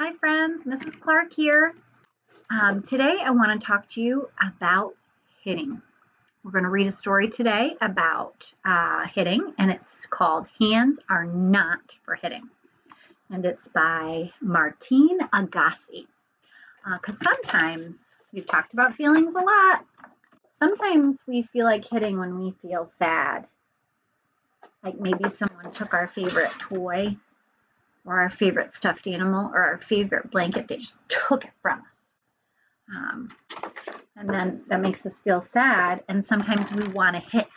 Hi friends, Mrs. Clark here. Today I want to talk to you about hitting. We're going to read a story today about hitting, and it's called Hands Are Not for Hitting. And it's by Martine Agassi. Because sometimes, we've talked about feelings a lot, sometimes we feel like hitting when we feel sad. Like maybe someone took our favorite toy or our favorite stuffed animal or our favorite blanket. They just took it from us. And then that makes us feel sad, and sometimes we want to hit.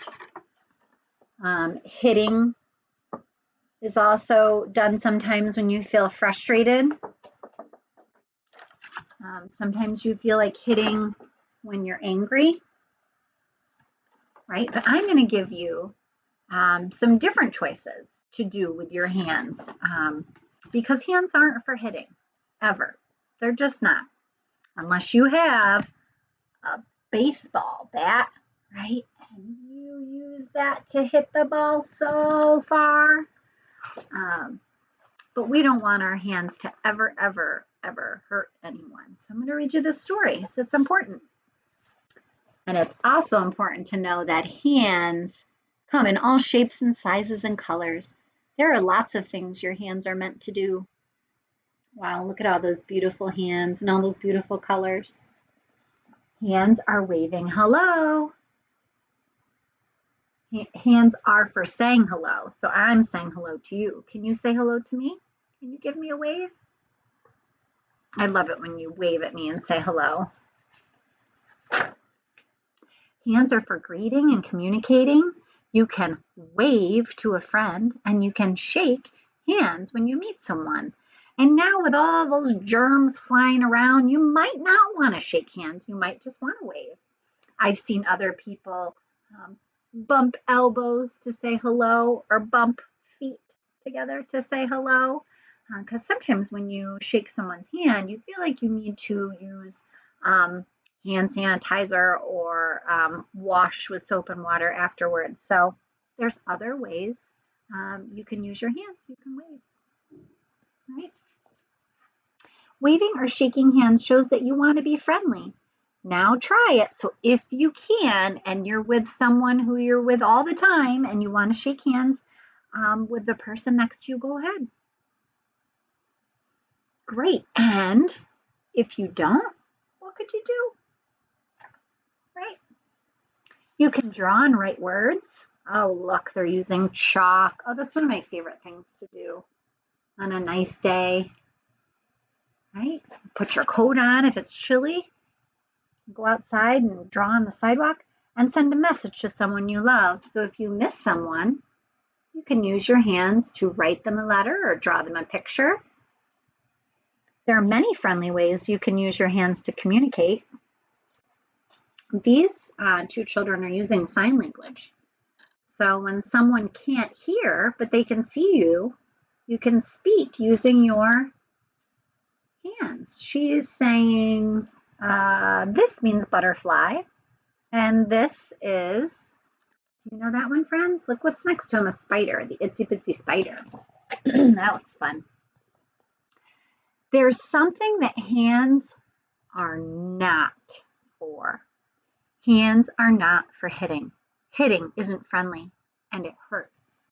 Hitting is also done sometimes when you feel frustrated. Sometimes you feel like hitting when you're angry, right? But I'm going to give you some different choices to do with your hands, because hands aren't for hitting, ever. They're just not. Unless you have a baseball bat, right? And you use that to hit the ball so far. But we don't want our hands to ever, ever, ever hurt anyone. So I'm going to read you this story. So it's important. And it's also important to know that hands come in all shapes and sizes and colors. There are lots of things your hands are meant to do. Wow, look at all those beautiful hands and all those beautiful colors. Hands are waving hello. Hands are for saying hello. So I'm saying hello to you. Can you say hello to me? Can you give me a wave? I love it when you wave at me and say hello. Hands are for greeting and communicating. You can wave to a friend and you can shake hands when you meet someone. And now with all those germs flying around, you might not want to shake hands. You might just want to wave. I've seen other people bump elbows to say hello or bump feet together to say hello. Because sometimes when you shake someone's hand, you feel like you need to use hand sanitizer or wash with soap and water afterwards. So there's other ways you can use your hands. You can wave, right? Waving or shaking hands shows that you want to be friendly. Now try it. So if you can, and you're with someone who you're with all the time and you want to shake hands with the person next to you, go ahead. Great. And if you don't, what could you do? Right? You can draw and write words. Oh, look, they're using chalk. Oh, that's one of my favorite things to do on a nice day. Right? Put your coat on if it's chilly. Go outside and draw on the sidewalk and send a message to someone you love. So if you miss someone, you can use your hands to write them a letter or draw them a picture. There are many friendly ways you can use your hands to communicate. These two children are using sign language. So when someone can't hear, but they can see you, you can speak using your hands. She is saying, this means butterfly. And this is, do you know that one, friends? Look what's next to him, a spider, the itsy bitsy spider. That looks fun. There's something that hands are not for. Hands are not for hitting. Hitting isn't friendly, and it hurts.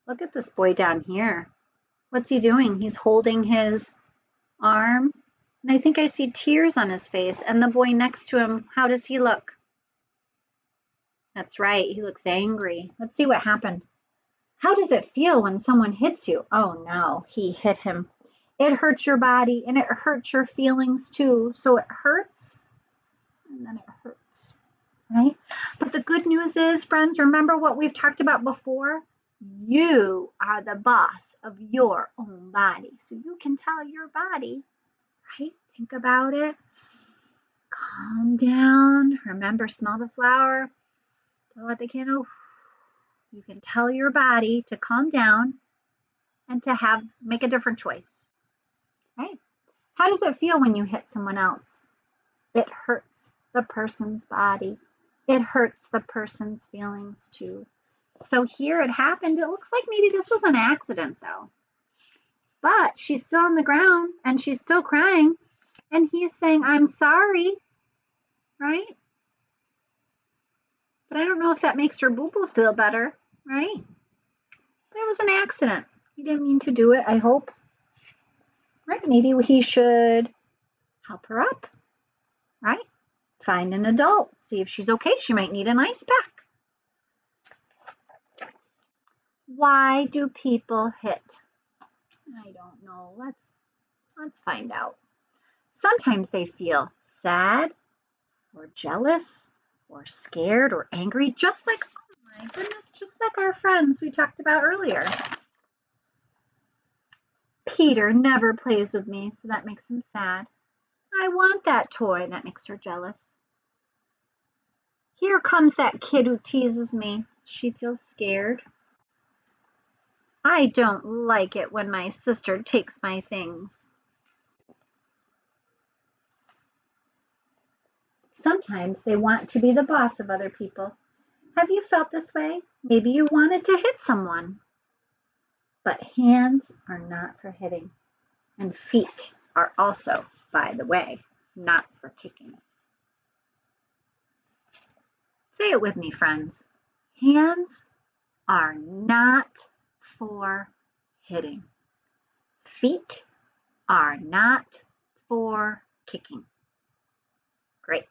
Look at this boy down here. What's he doing? He's holding his arm, and I think I see tears on his face. And the boy next to him, how does he look? That's right, he looks angry. Let's see what happened. How does it feel when someone hits you? Oh no, he hit him. It hurts your body and it hurts your feelings too. So it hurts and then it hurts, right? But the good news is, friends, remember what we've talked about before? You are the boss of your own body. So you can tell your body, right? Think about it. Calm down. Remember, smell the flower. Blow out the candle. You can tell your body to calm down and to make a different choice, right? How does it feel when you hit someone else? It hurts the person's body. It hurts the person's feelings too. So here it happened. It looks like maybe this was an accident though. but she's still on the ground and she's still crying. And he's saying, I'm sorry, right? But I don't know if that makes her boo boo feel better, right? But it was an accident. He didn't mean to do it, I hope. Right? Maybe he should help her up, right? Find an adult, see if she's okay. She might need an ice pack. Why do people hit? I don't know. Let's find out. Sometimes they feel sad or jealous or scared or angry, just like, oh my goodness, just like our friends we talked about earlier. Peter never plays with me, so that makes him sad. I want that toy, that makes her jealous. Here comes that kid who teases me. She feels scared. I don't like it when my sister takes my things. Sometimes they want to be the boss of other people. Have you felt this way? Maybe you wanted to hit someone. But hands are not for hitting, and feet are also, by the way, not for kicking. Say it with me, friends. Hands are not for hitting. Feet are not for kicking. Great.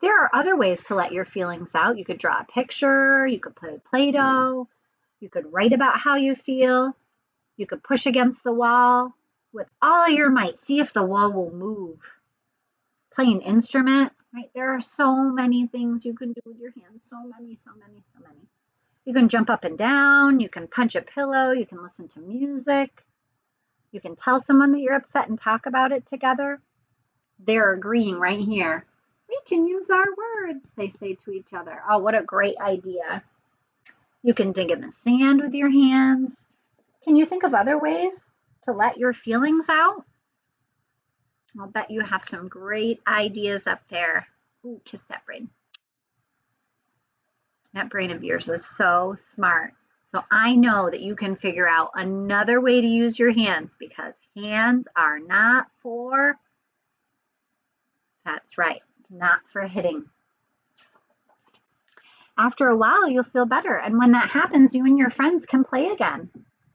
There are other ways to let your feelings out. You could draw a picture, you could play Play-Doh, you could write about how you feel, you could push against the wall with all your might. See if the wall will move. Play an instrument, right? There are so many things you can do with your hands. So many. You can jump up and down, you can punch a pillow, you can listen to music, you can tell someone that you're upset and talk about it together. They're agreeing right here. We can use our words, they say to each other. Oh, what a great idea. You can dig in the sand with your hands. Can you think of other ways to let your feelings out? I'll bet you have some great ideas up there. Ooh, kiss that brain. That brain of yours is so smart. So I know that you can figure out another way to use your hands, because hands are not for, that's right, not for hitting. After a while, you'll feel better. And when that happens, you and your friends can play again.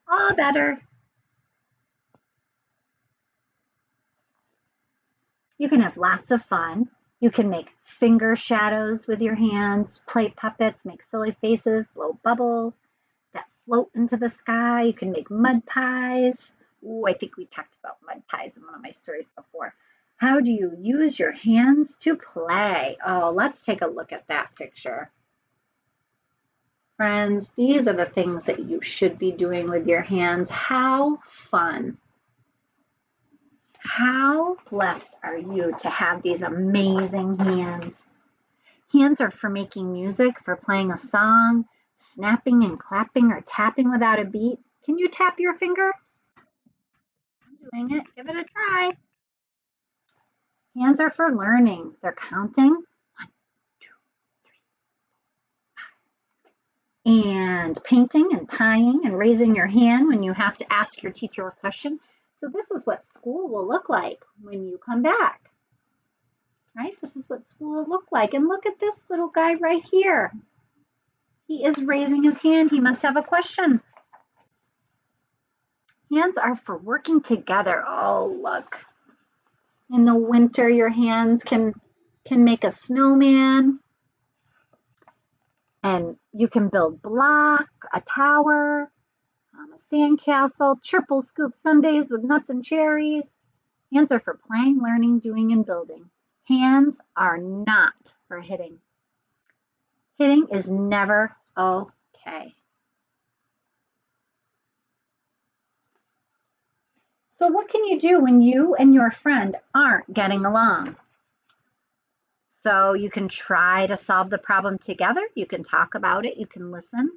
All better. You can have lots of fun. You can make finger shadows with your hands, play puppets, make silly faces, blow bubbles that float into the sky. You can make mud pies. Ooh, I think we talked about mud pies in one of my stories before. How do you use your hands to play? Oh, let's take a look at that picture. Friends, these are the things that you should be doing with your hands. How fun. How blessed are you to have these amazing hands? Hands are for making music, for playing a song, snapping and clapping, or tapping without a beat. Can you tap your fingers? I'm doing it. Give it a try. Hands are for learning. They're counting. 1, 2, 3, 5. And painting and tying and raising your hand when you have to ask your teacher a question. So this is what school will look like when you come back. Right? This is what school will look like. And look at this little guy right here. He is raising his hand. He must have a question. Hands are for working together. Oh, look. In the winter, your hands can make a snowman. And you can build block, a tower, a sandcastle, triple scoop sundaes with nuts and cherries. Hands are for playing, learning, doing, and building. Hands are not for hitting. Hitting is never okay. So what can you do when you and your friend aren't getting along? So you can try to solve the problem together. You can talk about it. You can listen.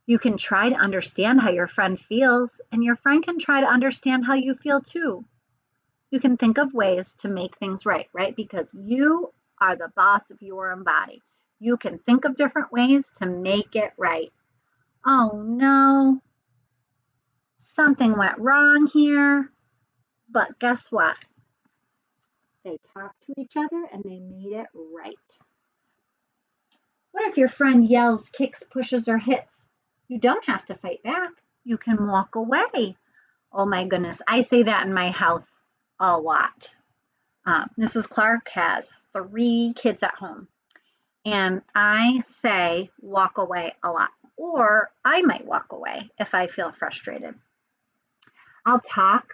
You can try to understand how your friend feels, and your friend can try to understand how you feel too. You can think of ways to make things right? Because you are the boss of your own body. You can think of different ways to make it right. Oh no, something went wrong here, but guess what? They talked to each other and they made it right. What if your friend yells, kicks, pushes, or hits? You don't have to fight back. You can walk away. Oh my goodness, I say that in my house a lot. Mrs. Clark has 3 kids at home, and I say walk away a lot, or I might walk away if I feel frustrated. I'll talk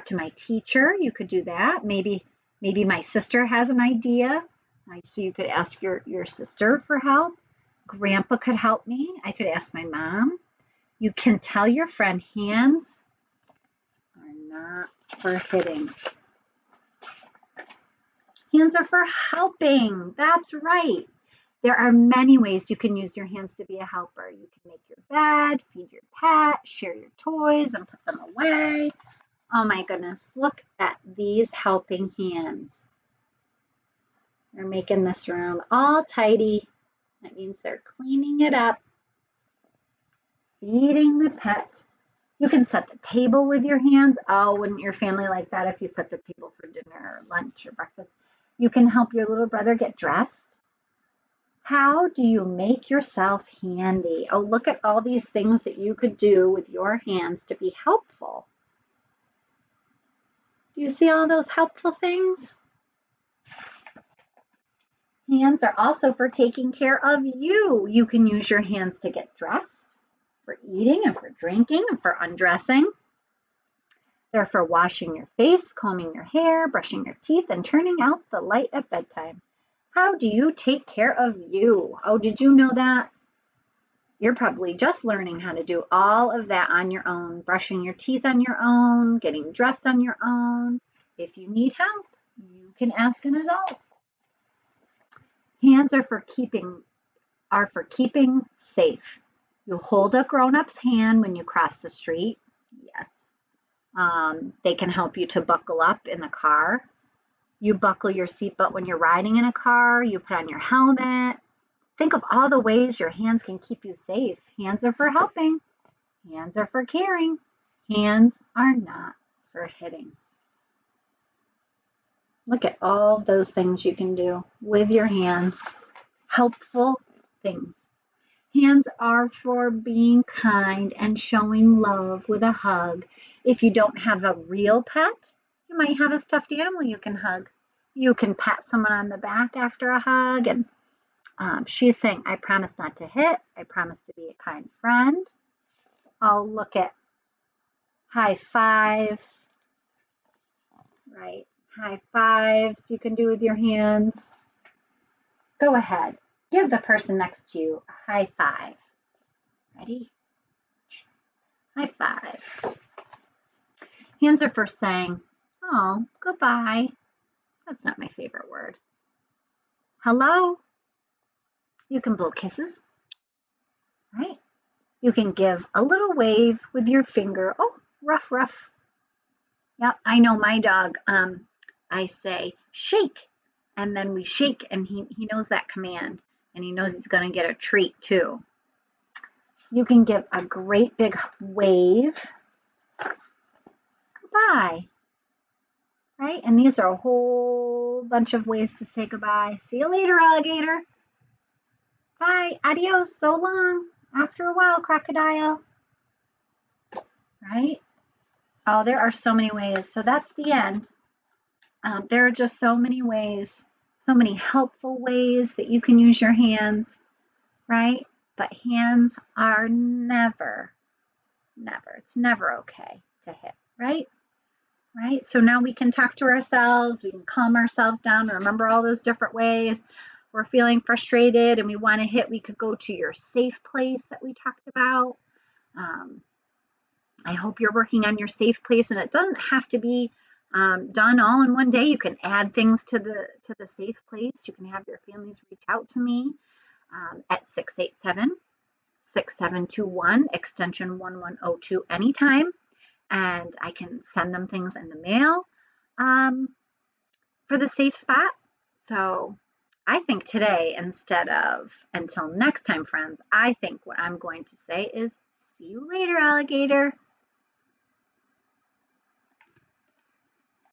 to my teacher. You could do that. Maybe my sister has an idea. So you could ask your sister for help. Grandpa could help me. I could ask my mom. You can tell your friend hands are not for hitting. Hands are for helping. That's right. There are many ways you can use your hands to be a helper. You can make your bed, feed your pet, share your toys and put them away. Oh my goodness, look at these helping hands. They're making this room all tidy. That means they're cleaning it up, feeding the pet. You can set the table with your hands. Oh, wouldn't your family like that if you set the table for dinner or lunch or breakfast? You can help your little brother get dressed. How do you make yourself handy? Oh, look at all these things that you could do with your hands to be helpful. Do you see all those helpful things? Hands are also for taking care of you. You can use your hands to get dressed, for eating and for drinking and for undressing. They're for washing your face, combing your hair, brushing your teeth, and turning out the light at bedtime. How do you take care of you? Oh, did you know that? You're probably just learning how to do all of that on your own, brushing your teeth on your own, getting dressed on your own. If you need help, you can ask an adult. Hands are for keeping safe. You hold a grown-up's hand when you cross the street. Yes. They can help you to buckle up in the car. You buckle your seatbelt when you're riding in a car. You put on your helmet. Think of all the ways your hands can keep you safe. Hands are for helping. Hands are for caring. Hands are not for hitting. Look at all those things you can do with your hands. Helpful things. Hands are for being kind and showing love with a hug. If you don't have a real pet, you might have a stuffed animal you can hug. You can pat someone on the back after a hug. And she's saying, I promise not to hit. I promise to be a kind friend. I'll look at high fives, right? High fives you can do with your hands. Go ahead. Give the person next to you a high five. Ready? High five. Hands are for saying, oh, goodbye. That's not my favorite word. Hello. You can blow kisses, right? You can give a little wave with your finger. Oh, ruff, ruff. Yep, I know my dog. I say, shake. And then we shake, and he knows that command. And he knows he's going to get a treat, too. You can give a great big wave. Goodbye. Right? And these are a whole bunch of ways to say goodbye. See you later, alligator. Bye. Adios. So long. After a while, crocodile. Right? Oh, there are so many ways. So that's the end. There are just so many ways, so many helpful ways that you can use your hands, right? But hands are never, it's never okay to hit, right? Right? So now we can talk to ourselves, we can calm ourselves down, remember all those different ways. We're feeling frustrated and we want to hit, we could go to your safe place that we talked about. I hope you're working on your safe place, and it doesn't have to be done all in one day. You can add things to the safe place. You can have your families reach out to me at 687-6721 extension 1102 anytime, and I can send them things in the mail for the safe spot. So I think today, instead of until next time, friends, I think what I'm going to say is see you later, alligator.